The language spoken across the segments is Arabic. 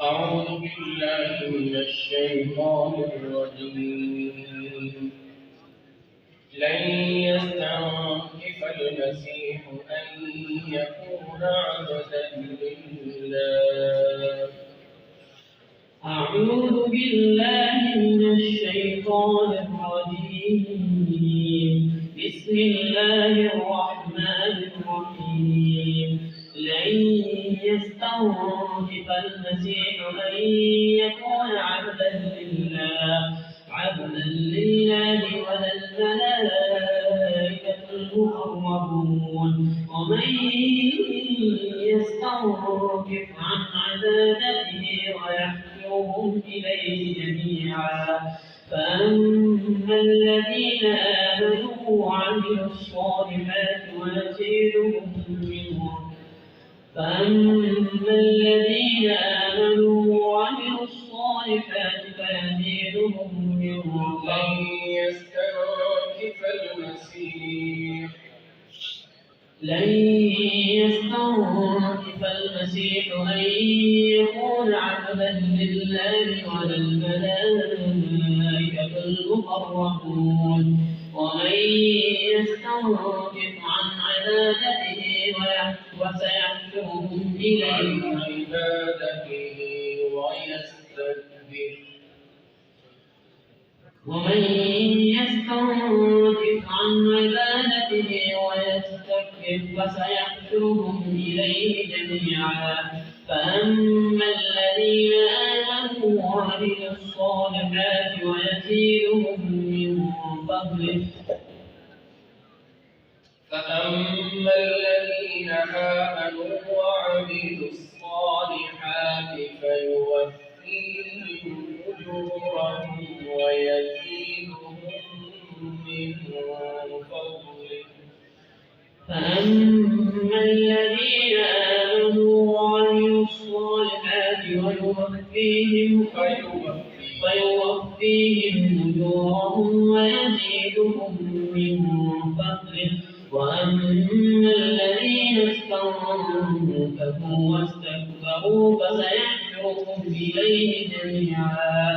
أعوذ بالله من الشيطان الرجيم. لن يستنكف المسيح أن يكون عبدا لله. أعوذ بالله من الشيطان الرجيم. بسم الله الرحمن الرحيم. لن يستنكف المسيح أن يكون عبدا لله ولا الملائكة المقربون. ومن يستنكف عن عبادته ويحشرهم إليه جميعا. فأما الذين آمنوا وعملوا الصالحات فيزيدهم من لن يستنكف المسيح أن يكون عبدا لله ولا الملائكة المقربون. ومن يستنكف عن عبادته وسيحشرهم إليه جميعا. فأما الذين آمنوا وعملوا الصالحات فيزيدهم من فضله. فأما الذين آمنوا وعملوا الصالحات فيوفيهم أجورهم ويزيدهم من فضله. فأما الذين آمنوا وعملوا الصالحات فيوفيهم أجورهم ويزيدهم من فضله. وأما الذين استنكفوا واستكبروا فسيحشرهم إليه جميعا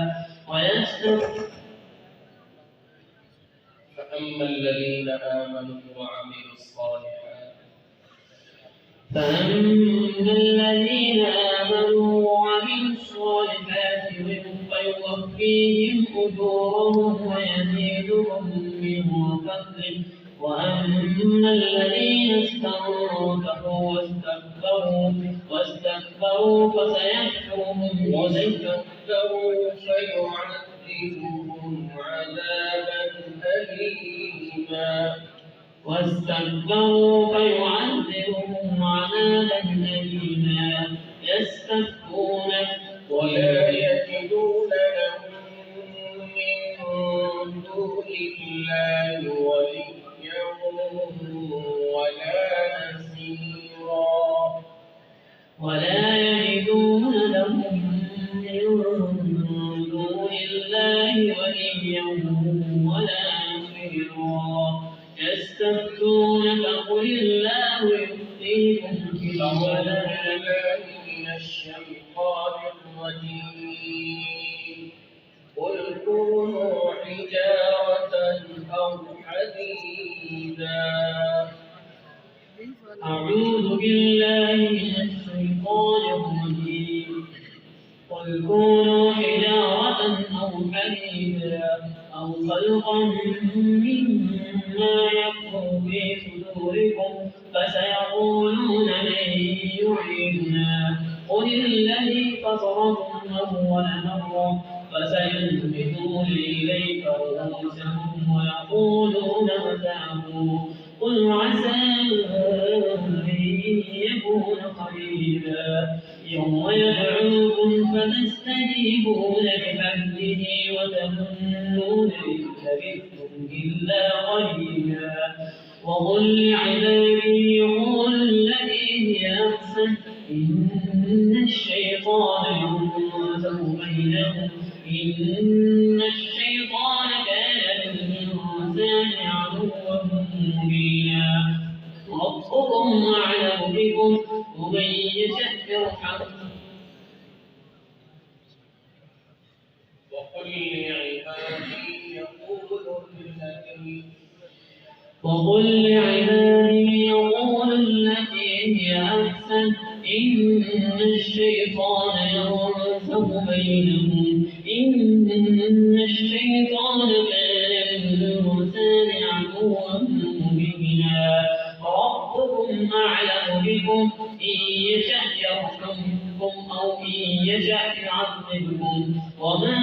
فأما الذين آمنوا وعملوا الصالحات فيوفيهم أجورهم ويزيدهم من فضله. وأما الذين استنكفوا واستكبروا فسيحشرهم فيعذبهم عذابا أليما. يستفتونك ولا يجدون لهم من دون الله وليا ولا نصيرا. يستفتونك قل الله يفتيكم في الكلالة. من الشيطان الرجيم. قل كونوا حجارة أو حديدا. أعوذ بالله من الشيطان الرجيم. قل كونوا حجارة أو حديدا أو خلقا مما يكبر في صدوركم فسيقولون من يعيدنا. قل الذي فطركم أول مرة فسينبتون إليك رؤوسهم ويقولون متاه. قل عسى أن يكون قريبا. يوم يدعوكم فتستجيبون بحمده وتظنون إن لبثتم إلا قليلا. وقل لعبادي يقولوا التي هي أحسن إن الشيطان ينزغ بينهم إن الشيطان كان للإنسان عدوا مبينا. ربكم أعلم بكم ومن يشأ يرحمه وقل لعبادي يقولوا التي هي أحسن إن الشيطان ينزغ بينهم إن الشيطان كان للإنسان عدوا مبينا ربكم أعلم بكم إن يشأ يرحمكم أو إن يشأ يعذبكم وما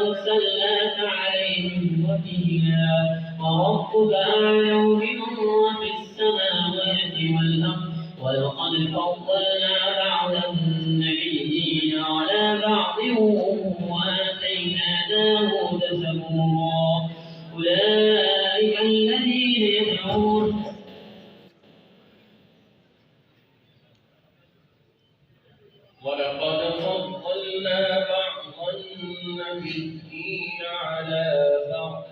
أرسلناك عليهم وكيلا وربك أعلم بمن في السماوات والأرض ولقد فضلنا بعض النبيين على بعض وآتينا داود زبورا أولئك الذين يدعون ولقد فضلنا بعض النبيين على بعض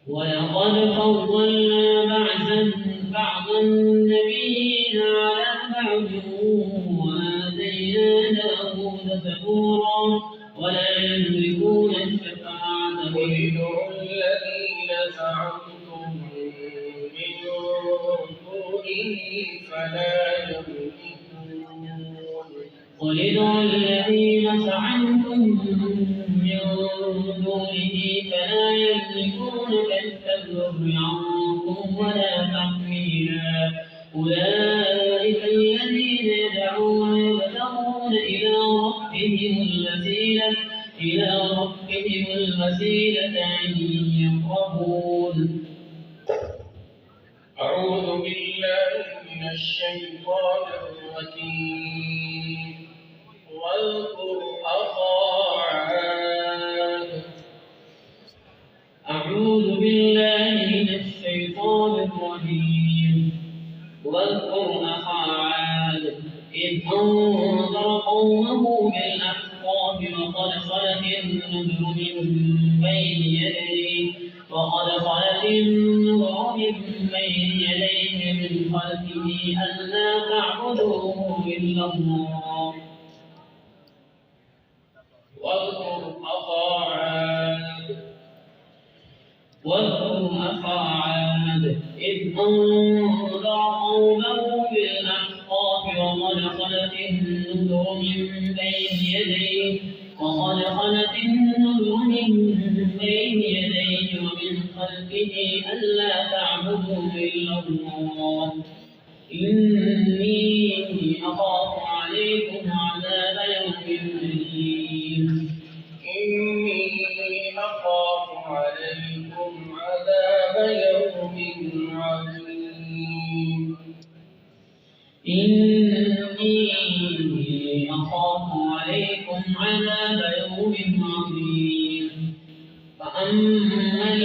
ولقد فضلنا بعض النبيين على بعض وآتينا داود زبورا ولا يملكون الشفاعة قل ادعوا الذين زعمتم من دونه فلا يملكون قل ادعوا الذين زعمتم من دونه فلا يملكون كشف الضر عنكم ولا تحويلا أولئك الذين يدعون يبتغون إلى ربهم الوسيلة أيهم يقربون أعوذ بالله من الشيطان الرجيم واذكر أخا عاد أعوذ بالله من الشيطان الرجيم واذكر أخا عاد إذ أنذر قومه بالأحقاف وقد خلت النذر من بين يديه من خلفه ألا تعبدوا إلا الله واذكر أخا عاد إذ أنذر قومه بالأحقاف وقد خلت النذر من بين يديه ومن خلفه ألا تعبدوا إلا الله إني أخاف عليكم عذاب يوم أليم فأما